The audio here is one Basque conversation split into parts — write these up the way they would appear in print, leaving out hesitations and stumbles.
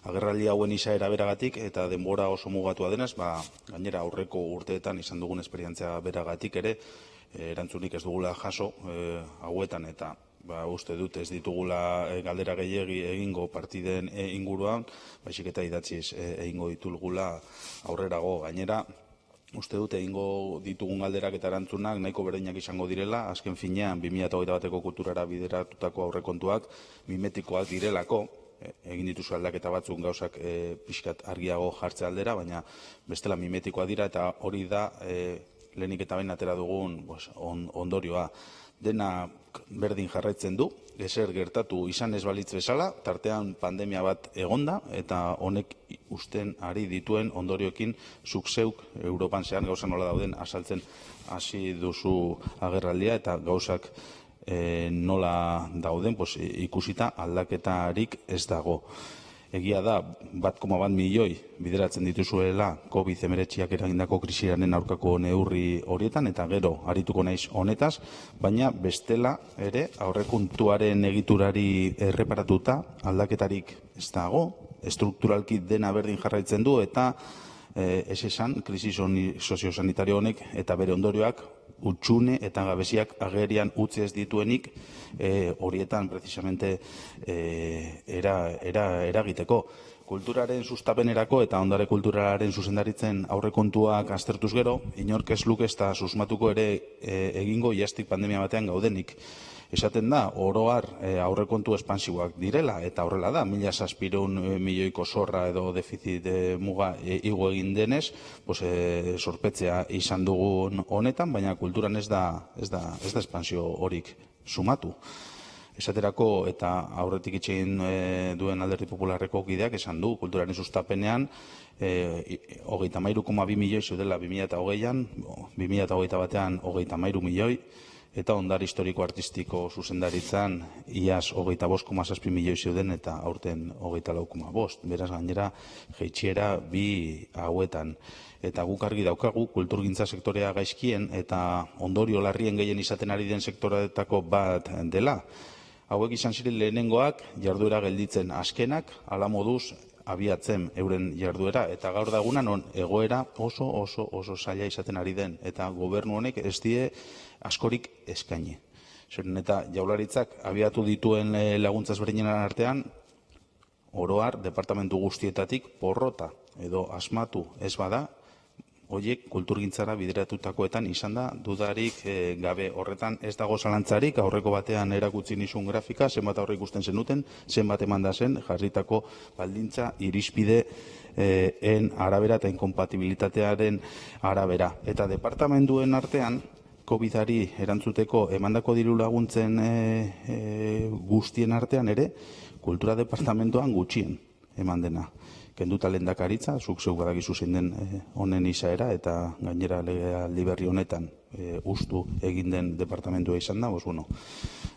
Agerraldi hauen izaera beragatik eta denbora oso mugatua denez, gainera aurreko urteetan izan dugun esperientzia beragatik ere, erantzunik ez dugula jaso hauetan eta uste dut ez ditugula galdera gehiegi egingo partiden inguruan, baizik eta idatziz egingo ditugula aurrerago. Gainera, uste dut egingo ditugun galderak eta erantzunak nahiko berdinak izango direla, azken finean 2021ko kulturara bideratutako aurrekontuak mimetikoak direlako, egin dituzu aldaketa batzuk gauzak pixkat argiago jartze aldera, baina bestela mimetikoa dira eta hori da lehenik eta behin atera dugun ondorioa. Dena berdin jarraitzen du, ezer gertatu izan ez balitz bezala, tartean pandemia bat egonda eta honek usten ari dituen ondorioekin zuk zeuk Europan zehar gauza nola dauden azaltzen hasi duzu agerraldia eta gauzak nola dauden ikusita aldaketarik ez dago. Egia da, 1,1 milioi bideratzen dituzuela COVID-19 eragindako krisiaren aurkako neurri horietan, eta gero arituko naiz honetaz, baina bestela ere aurrekontuaren egiturari erreparatuta aldaketarik ez dago, strukturalki dena berdin jarraitzen du, eta ez esan, krisi soziosanitario honek eta bere ondorioak utxune eta gabeziak agerian utzi ez dituenik horietan precisamente eragiteko. Kulturaren sustapenerako eta ondare kulturalaren zuzendaritzen aurrekontuak aztertuz gero, inork ez luke ez da susmatuko ere egingo iaztik pandemia batean gaudenik. Esaten da, oro har aurrekontu espansiboak direla, eta horrela da, 1.700 milioiko zorra edo defizit muga igo egin denez, sorpetzea izan dugun honetan, baina kulturan ez da espansio horik sumatu. Esaterako eta aurretik itxegin duen Alderdi Popularreko kideak esan du, kulturaren sustapenean 33,2 milioi zeudela 2020an, 2021 batean 33 milioi, eta ondare historiko artistiko zuzendaritzan iaz 25,6 milioi zeuden eta aurten 24,5. Beraz gainera jeitsiera bi hauetan. Eta guk argi daukagu kulturgintza sektorea gaizkien eta ondorio larrien gehien izaten ari den sektoretako bat dela. Hauek izan ziren lehenengoak jarduera gelditzen azkenak, hala moduz abiatzen euren jarduera, eta gaur daguna non egoera oso zaila izaten ari den, eta gobernu honek ez die askorik eskaini. Zeren eta Jaurlaritzak abiatu dituen laguntza ezberdinen artean, oro har departamentu guztietatik porrota edo asmatu ez bada, horiek kulturgintzara bideratutakoetan izan da dudarik gabe. Horretan ez dago zalantzarik, aurreko batean erakutsi nizun grafika, zenbat aurre ikusten zenuten, zenbat emanda zen, jarritako baldintza irizpideen arabera eta inkompatibilitatearen arabera. Eta departamentuen artean, COVID-ari erantzuteko emandako diru laguntzen guztien artean ere, kultura departamentoan gutxien eman dena. Kenduta lehendakaritza, zuk zeuk badakizu zein den honen izaera, eta gainera legealdi berri honetan ustu egin den departamentua izan da,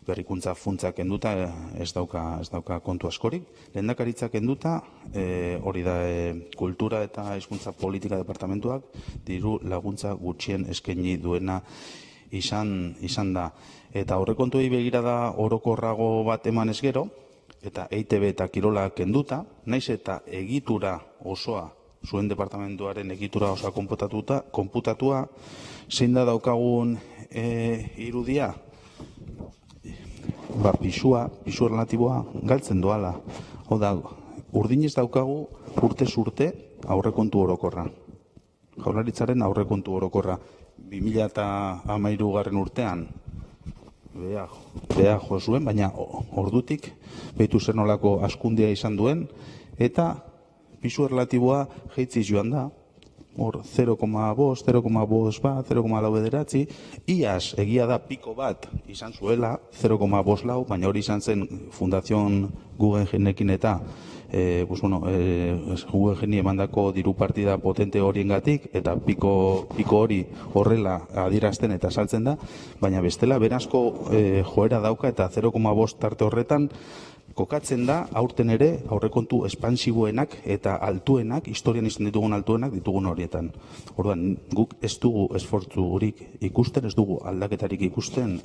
berrikuntza funtza kenduta ez dauka kontu askorik. Lehendakaritza kenduta, hori da kultura eta hizkuntza politika departamentuak diru laguntza gutxien eskaini duena izan da. Eta aurrekontuei begirada orokorrago bat eman ez gero, eta EITB eta Kirola kenduta, naiz eta egitura osoa, zuen departamentuaren egitura osoa konputatua, zein da daukagun irudia? Pisua relatiboa galtzen doala. Hau da, urdinez daukagu urtez urte aurrekontu orokorra. Jaurlaritzaren aurrekontu orokorra. 2013 urtean, beha jo zuen, baina ordutik behitu zer nolako askundia izan duen, eta pisu relatiboa jeitziz joan da, hor 0,5, 0,5 bat, 0,4 bederatzi, iaz egia da piko bat izan zuela, 0,5 baina hori izan zen Fundazion Guggenheimekin eta Guggenheim emandako diru partida potente horiengatik, eta piko hori horrela adierazten eta saltzen da, baina bestela berazko joera dauka eta 0,5 tarte horretan kokatzen da aurten ere aurrekontu espansiboenak eta altuenak, historian izan ditugun altuenak ditugun horietan. Orduan, guk ez dugu esfortzu horik ikusten, ez dugu aldaketarik ikusten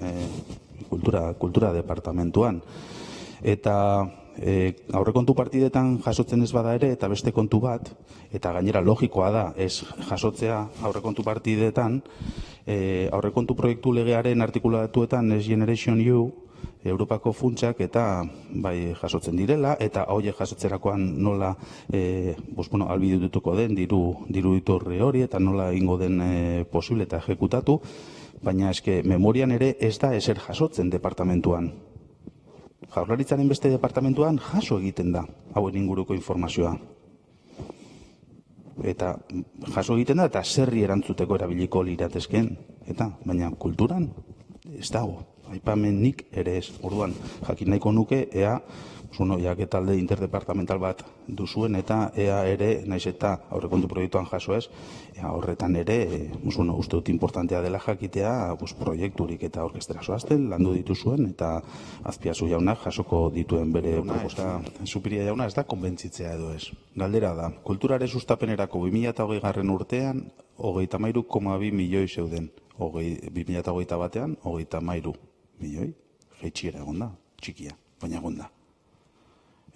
kultura departamentuan. Eta aurrekontu partidetan jasotzen ez bada ere, eta beste kontu bat, eta gainera logikoa da ez jasotzea aurrekontu partidetan, aurrekontu proiektu legearen artikulatuetan Next Generation EU, Europako funtsak eta bai jasotzen direla, eta horiek jasotzerakoan nola albidetuko den diru iturri hori, eta nola egingo den posible eta ejekutatu, baina eske memorian ere ez da ezer jasotzen departamentuan. Jaurlaritzaren beste departamentuan jaso egiten da hauen inguruko informazioa. Eta jaso egiten da eta zerri erantzuteko erabiliko liratezken. Baina kulturan ez dago. Aipamenik ere ez. Orduan, jakin nahiko nuke, ea, talde interdepartamental bat duzuen, eta ea ere, naiz eta aurrekontu proiektuan jaso ez, horretan ere, uste dut importantea dela jakitea, proiekturik eta orkestera zoazten, landu dituzuen, eta Azpiazu jaunak jasoko dituen bere proposta. Zupiria jauna ez da konbentzitzea edo ez. Galdera da, kulturare sustapenerako 2020 urtean, 33,2 milioi zeuden. 2021 batean, 33 milioi, jeitxiera egon da, txikia, baina egon da.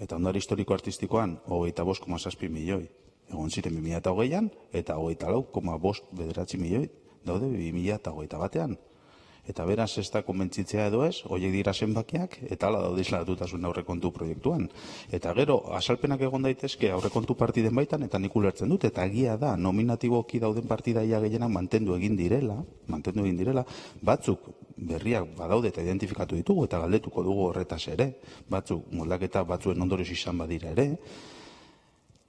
Eta ondare historiko artistikoan, 25,7 milioi egon ziren 2020an, eta 24,5 milioi daude 2021 batean. Eta beraz ez da konbentzitzea edo ez, horiek dira zenbakiak, eta hala daude islatutasun aurrekontu proiektuan. Eta gero, azalpenak egon daitezke aurrekontu partiden baitan, eta nik ulertzen dut, eta egia da, nominatiboki dauden partidaia gehienak mantendu egin direla, batzuk berriak badaude eta identifikatu ditugu, eta galdetuko dugu horretaz ere, batzuk moldaketa batzuen ondorioz izan badira ere,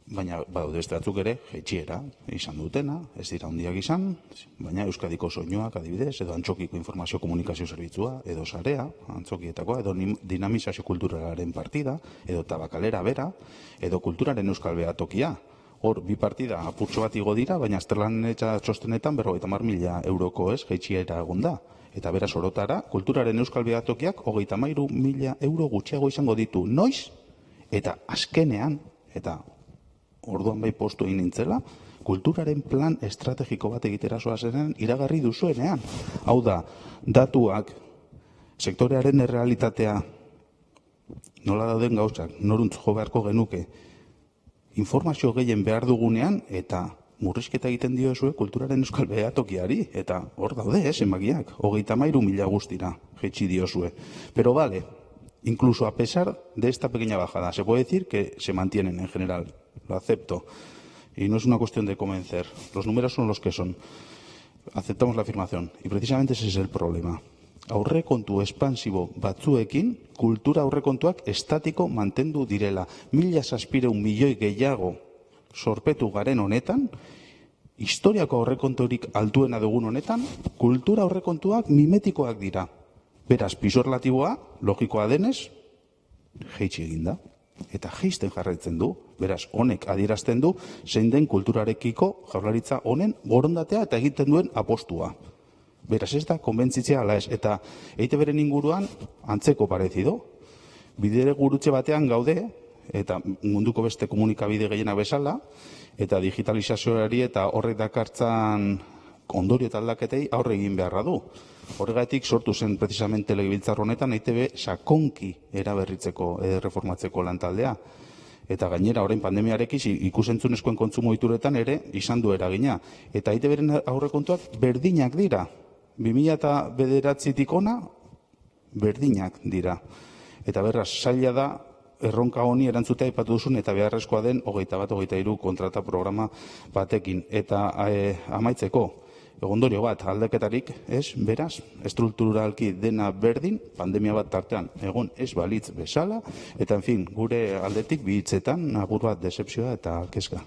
baina badaude beste batzuk ere, jaitsieera izan dutena, ez dira handiak izan, baina Euskadiko soinuak adibidez, edo Antzokiko informazio komunikazio zerbitzua, edo Sarea, Antzokietakoa, edo dinamizazio kulturalaren partida, edo Tabakalera bera, edo kulturaren euskal behatokia. Hor, bi partida apurtxo bat igo dira, baina azterlan eta txostenetan 50.000 euroko ez, jaitsieera egon da. Eta beraz orotara, kulturaren euskal behatokiak 33.000 euro gutxiago izango ditu. Noiz? Eta azkenean, eta orduan bai postu egin nintzela, kulturaren plan estrategiko bat egitera zoazenean iragarri duzuenean. Hau da, datuak, sektorearen errealitatea, nola dauden gauzak, noruntz jo beharko genuke, informazio gehien behar dugunean, eta murrizketa egiten diozue kulturaren euskal behatokiari, eta hor daude, zenbakiak, 33.000 guztira, jetxi diozue. Pero vale, incluso a pesar de esta pequeña bajada, se puede decir que se mantienen en general. Lo acepto. Y no es una cuestión de convencer. Los números son los que son. Aceptamos la afirmación. Y precisamente ese es el problema. Aurrekontu expansibo batzuekin, kultura aurrekontuak estatiko mantendu direla. 1.700 milioi gehiago sorpetu garen honetan, historiako aurrekonturik altuena dugun honetan, kultura aurrekontuak mimetikoak dira. Beraz, piso relatiboa, logikoa denez, jeitsi eginda. Eta jeisten jarraitzen du, beraz, honek adierazten du, zein den kulturarekiko jaurlaritza honen borondatea eta egiten duen apostua. Beraz, ez da, konbentzitzea ala ez. Eta EITB-ren inguruan, antzeko parezido. Bidere gurutze batean gaude, eta munduko beste komunikabide gehienak bezala, eta digitalizazioari eta horrek dakartzan ondorio eta aldaketei aurre egin beharra du. Horregatik sortu zen precisamente legebiltzar honetan EITB sakonki eraberritzeko, reformatzeko lantaldea. Eta gainera, orain pandemiarekin ikusentzunezkoen kontsumo ohituretan ere izan du eragina. Eta EITB-ren aurrekontuak berdinak dira. 2009-tik ona, berdinak dira. Eta beraz, zaila da, erronka honi erantzutea aipatu duzun eta beharrezkoa den 21-23 kontrata programa batekin. Eta amaitzeko, ondorio bat, aldaketarik, ez, beraz, estrukturalki dena berdin, pandemia bat tartean, egon ez balitz bezala, eta, en fin, gure aldetik bi hitzetan, agur bat, decepzioa eta kezka.